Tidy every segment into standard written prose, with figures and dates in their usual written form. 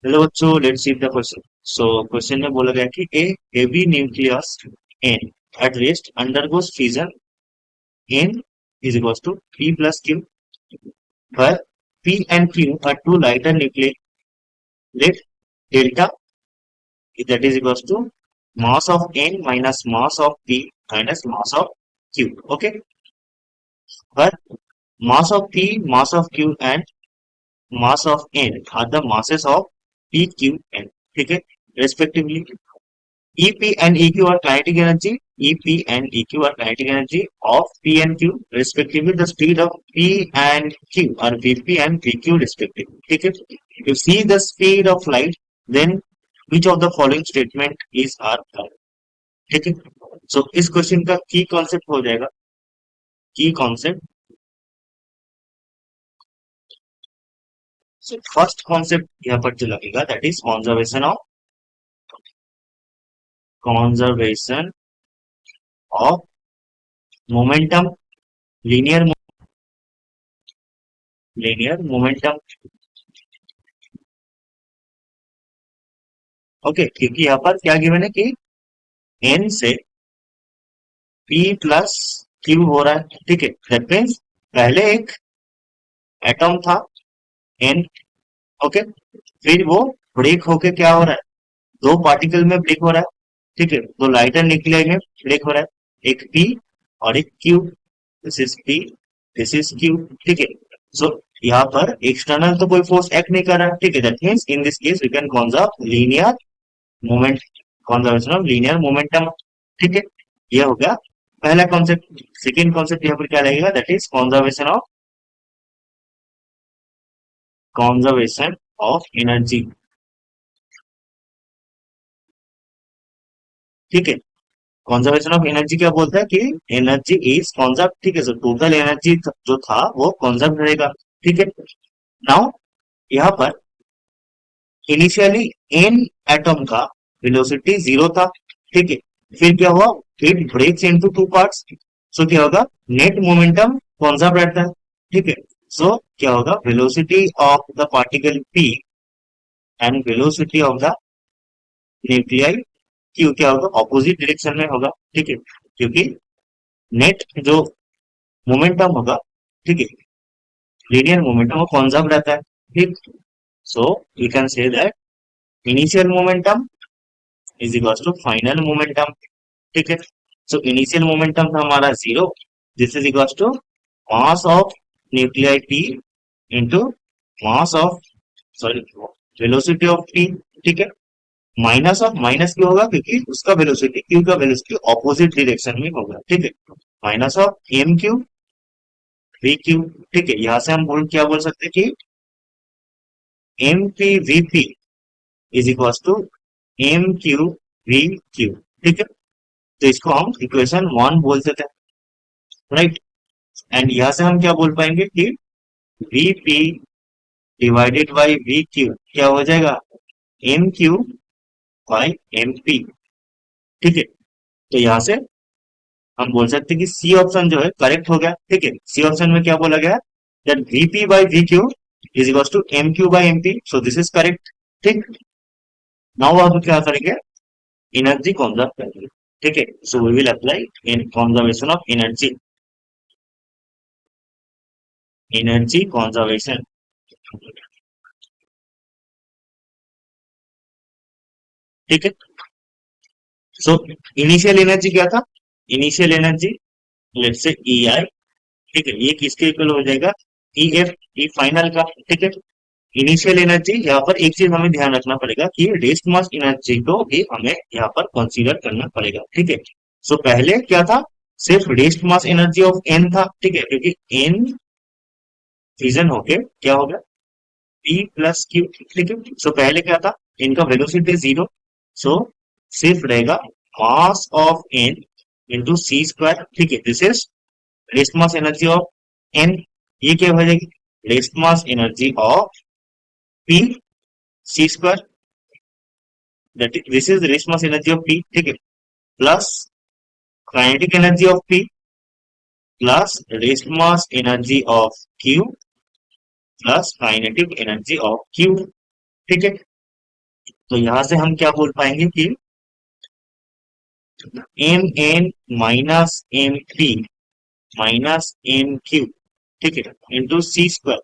Hello बच्चों, let's see the question. So question में बोला गया कि a heavy nucleus N at rest undergoes fission n is equals to p plus q, where p and q are two lighter nuclei. Let delta, that is equals to mass of n minus mass of p minus mass of q. Okay, where mass of p, mass of q and mass of n are the masses of p, q, n. ठीक है, respectively. EP and EQ are kinetic energy. EP and EQ are kinetic energy of P and Q respectively. The speed of P and Q are VP and VQ respectively. ठीक है, if you see the speed of light, then which of the following statement is our correct? ठीक है, so इस question का की concept हो जाएगा, की कॉन्सेप्ट। so फर्स्ट कॉन्सेप्ट यहाँ पर जो लगेगा that is conservation of momentum, linear momentum. Okay, क्योंकि यहाँ पर क्या गिवन है कि एन से पी प्लस क्यू हो रहा है। ठीक है, दैट मीन्स पहले एक एटम था एन। ओके, फिर वो ब्रेक होके क्या हो रहा है, दो पार्टिकल में ब्रेक हो रहा है। ठीक है, दो लाइटर न्यूक्लियाई में ब्रेक हो रहा है, एक पी और एक Q. This is P, this is Q. ठीक है, सो यहाँ पर एक्सटर्नल तो कोई फोर्स एक्ट नहीं कर रहा। ठीक है, that means in this case we can conserve linear moment, conservation of linear momentum. ठीक है, ये हो गया पहला कॉन्सेप्ट। सेकेंड कॉन्सेप्ट यहाँ पर क्या लगेगा, that is conservation of energy. ठीक है, कंजर्वेशन ऑफ एनर्जी क्या बोलता है कि एनर्जी इज कंजर्व। ठीक है, सो टोटल एनर्जी जो था वो कंजर्व रहेगा। ठीक है, नाउ यहाँ पर इनिशियली एन एटम का वेलोसिटी जीरो था। ठीक है, फिर क्या हुआ, it breaks into two parts. So क्या होगा, नेट मोमेंटम कंजर्व रहता है। ठीक है, सो क्या होगा, velocity of the particle P and velocity of the nuclei Q क्या होगा, ऑपोजिट डायरेक्शन में होगा। ठीक है, क्योंकि नेट जो मोमेंटम होगा, ठीक है, लीनियर मोमेंटम वो कंजर्व रहता है। ठीक, so you can say that initial momentum is equal to final momentum. ठीक है, सो इनिशियल मोमेंटम था हमारा जीरो। This is equal to mass of nuclei t into mass of, sorry, velocity of t. ठीक है, माइनस ऑफ माइनस क्यों होगा, क्योंकि उसका वेलोसिटी क्यू का वेलोसिटी ऑपोजिट डायरेक्शन में होगा। ठीक है, minus of m q v q. ठीक है, यहां से हम क्या बोल सकते हैं कि m p v p is equal to M q v q. ठीक है, तो इसको हम इक्वेशन वन बोल देते हैं, राइट। एंड यहां से हम क्या बोल पाएंगे कि v p divided by v q क्या हो जाएगा, m Q by M p. ठीक है, तो यहां से हम बोल सकते हैं कि सी ऑप्शन जो है करेक्ट हो गया। ठीक है, सी ऑप्शन में क्या बोला गया, that v p by v q is equal to M Q by M p. So this is correct. ठीक, नाउ आप क्या करेंगे, एनर्जी कंजर्व करेंगे। ठीक है, so we will apply in conservation of energy, energy conservation. ठीक है, सो इनिशियल एनर्जी क्या था, इनिशियल एनर्जी लेट्स से ई आई। ठीक है, ये किसके इक्वल हो जाएगा, ई एफ, ई फाइनल का। ठीक है, इनिशियल एनर्जी यहाँ पर एक चीज हमें ध्यान रखना पड़ेगा कि रेस्ट मास एनर्जी को भी हमें यहाँ पर कंसीडर करना पड़ेगा। ठीक है, सो पहले क्या था, सिर्फ rest mass energy of n था। ठीक है, क्योंकि एन फ्यूजन होके क्या होगा, पी प्लस क्यू। ठीक है, सो पहले क्या था, इनका वेलोसिटी जीरो। सो सिर्फ रहेगा mass of n into c square. ठीक है, this is rest mass energy of n. ये क्या हो जाएगी, rest mass energy of p c square, that is this is rest mass energy of P. ठीक है, plus kinetic energy of p plus rest mass energy of q plus kinetic energy of q. ठीक है, तो यहां से हम क्या बोल पाएंगे कि m n minus m p minus m Q, ठीक है, इंटू सी स्क्वायर,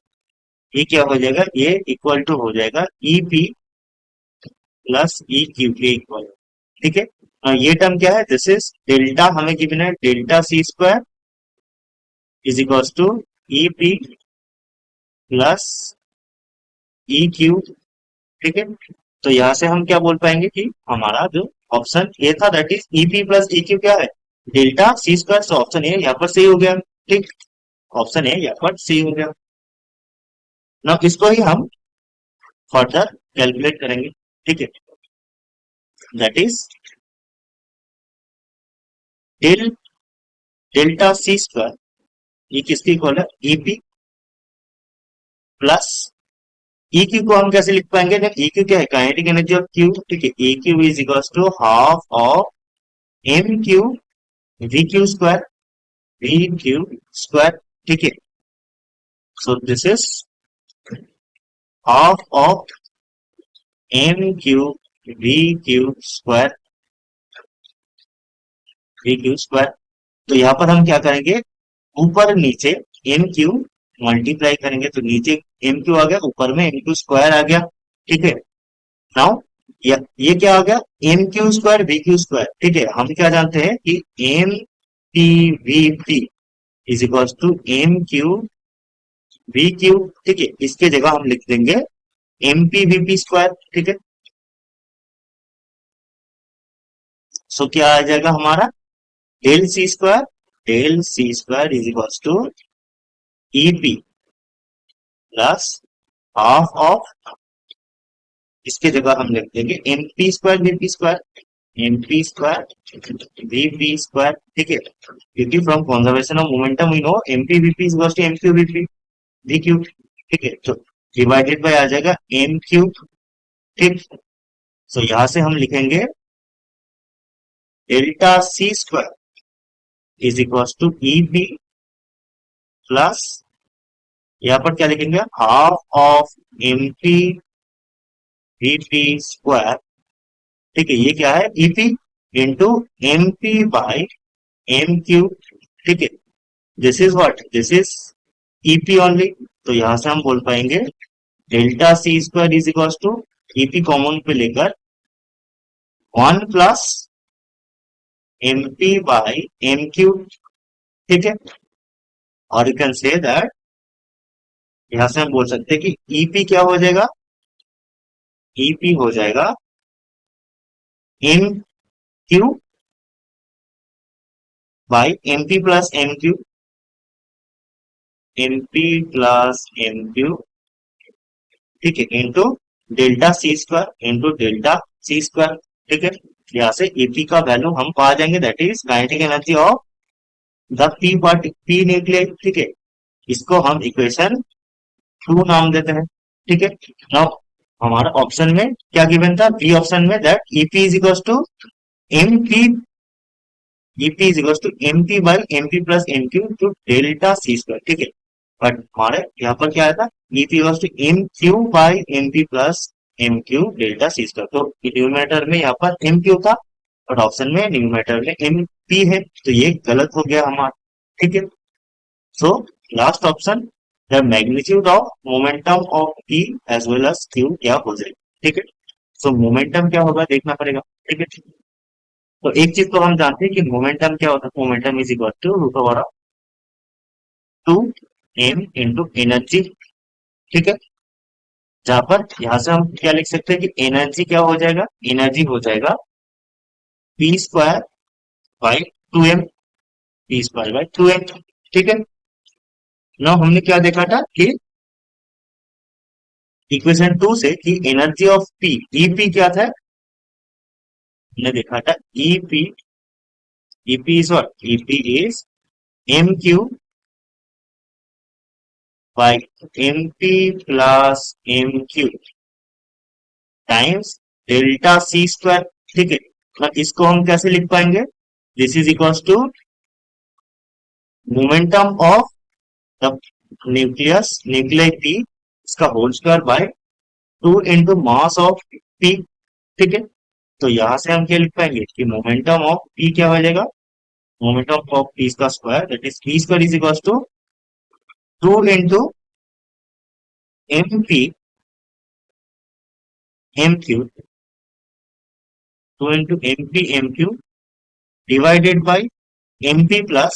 ये क्या हो जाएगा, ये इक्वल टू हो जाएगा e p plus e q के इक्वल, ठीक है। ये टर्म क्या है, दिस इज डेल्टा, हमें गिवन है delta C square is equal to e p plus e q, ठीक है। तो यहां से हम क्या बोल पाएंगे कि हमारा जो ऑप्शन ए था that is e p plus e q क्या है, delta C square, so option A यहाँ पर सही हो गया, ठीक, ऑप्शन ए यहाँ पर सही हो गया। ना इसको ही हम फर्दर कैलकुलेट करेंगे, ठीक है, that is del delta C square, ये किसकी इक्वल है, ईपी प्लस ई क्यू को हम कैसे लिख पाएंगे ना, ई क्यू क्या है, काइनेटिक एनर्जी ऑफ क्यू, ठीक है, e q is equal to half of m q v q square, v q square, ठीक है। So this is half of m q v q square, v q square. तो यहाँ पर हम क्या करेंगे, ऊपर नीचे एम क्यू मल्टीप्लाई करेंगे, तो नीचे एम क्यू आ गया, ऊपर में एम क्यू स्क्वायर आ गया, ठीक है। नाउ ये क्या आ गया, m q square v q square, ठीक है। हम क्या जानते हैं कि m p v p is equal to M q v q, ठीक है, इसके जगह हम लिख देंगे m p v p square, ठीक है। सो क्या आ जाएगा हमारा, del c square is equal to e p plus half of, इसके जगह हम लिख देंगे m p square v p square, M p square v p square, ठीक है, क्योंकि from conservation of momentum we know m p v p is equal to M q v p v q, ठीक है। तो divided by आ जाएगा m Q, ठीक। सो यहां से हम लिखेंगे delta C square is equal to e b plus, यहाँ पर क्या लिखेंगे, half of m p v p square, ठीक है, ये क्या है, e p into m P by m Q, ठीक है। This is what, this is e p only, तो यहां से हम बोल पाएंगे delta C square is equal to e p common पे लेकर 1 plus m P by m Q, ठीक है। और यू कैन से दैट, यहां से हम बोल सकते हैं कि ईपी क्या हो जाएगा, ईपी हो जाएगा m Q by M P plus M q, m P plus M Q, ठीक है, इंटू डेल्टा सी स्क्वायर इंटू डेल्टा सी स्क्वायर, ठीक है। यहाँ से एपी का वैल्यू हम पा जाएंगे, that is kinetic energy of the P part, P nuclear, ठीक है। इसको हम इक्वेशन 2 नाम देते हैं, ठीक है। नाउ हमारा ऑप्शन में क्या गिवन था, बी ऑप्शन में, that EP is equal to M P, EP is equal to M P by M P plus M Q to delta C square, ठीक है। बट हमारे यहाँ पर क्या आया था, EP equal to M Q by M P plus M Q delta C square, तो numerator में यहाँ पर एम क्यू था और ऑप्शन में न्यूमेरेटर में एम पी है, तो ये गलत हो गया हमारा, ठीक है। So last option, the magnitude of momentum of P as well as Q क्या हो जाएगा, ठीक है। सो मोमेंटम क्या होगा देखना पड़ेगा, ठीक है। तो एक चीज तो हम जानते हैं कि मोमेंटम क्या होता है, momentum is equal to root over of 2 m into energy, ठीक है। जहां पर यहां से हम क्या लिख सकते हैं कि एनर्जी क्या हो जाएगा, एनर्जी हो जाएगा P square by 2m, P square by 2m, ठीक है। ना हमने क्या देखा था कि इक्वेशन 2 से कि एनर्जी ऑफ पी, ईपी क्या था, हमने देखा था EP, EP is what, EP is M Q by M P plus M Q times delta C square, ठीक है। अब इसको हम कैसे लिख पाएंगे, this is equal to momentum of the nucleus, nuclear P, इसका whole square by 2 into mass of P, ठीक है। तो यहां से हम क्या लिख पाएंगे कि मोमेंटम ऑफ पी क्या हो जाएगा, मोमेंटम ऑफ पी का square that is P square is equal to 2 M P M Q, 2 M P M Q divided by M P plus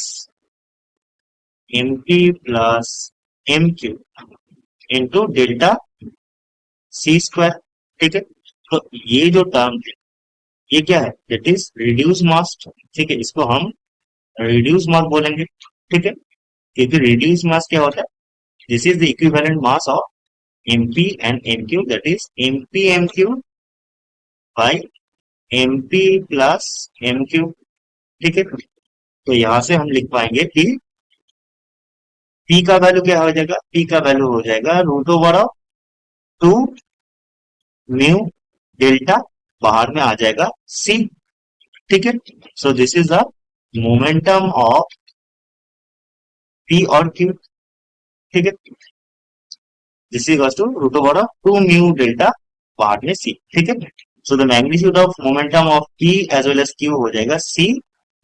M Q into delta C square. ठीक है। तो ये जो term है ये क्या है, दैट इज रिड्यूस मास। ठीक है, इसको हम रिड्यूस मास बोलेंगे। ठीक है, क्योंकि रिड्यूस मास क्या होता है, this is the equivalent mass of MP and MQ that is MP MQ by MP plus MQ. ठीक है, तो यहां से हम लिख पाएंगे कि पी का वैल्यू क्या हो जाएगा, पी का वैल्यू हो जाएगा root over of 2 mu delta, बाहर में आ जाएगा सी। ठीक है, so this is the momentum of P और क्यू। ठीक है, this is to root over of 2 mu delta, बाहर में सी। ठीक है, so the magnitude of momentum of P as well as Q हो जाएगा C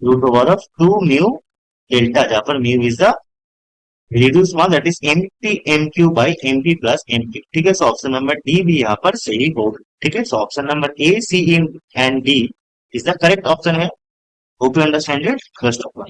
root over of 2 mu delta, जहां पर mu is the reduce mass that is M P M Q by M P plus M Q. ठीक है, so option number D भी यहाँ पर सही होगा। ठीक है, so option number A C and D is the correct option है। Hope you understand it. Best of luck.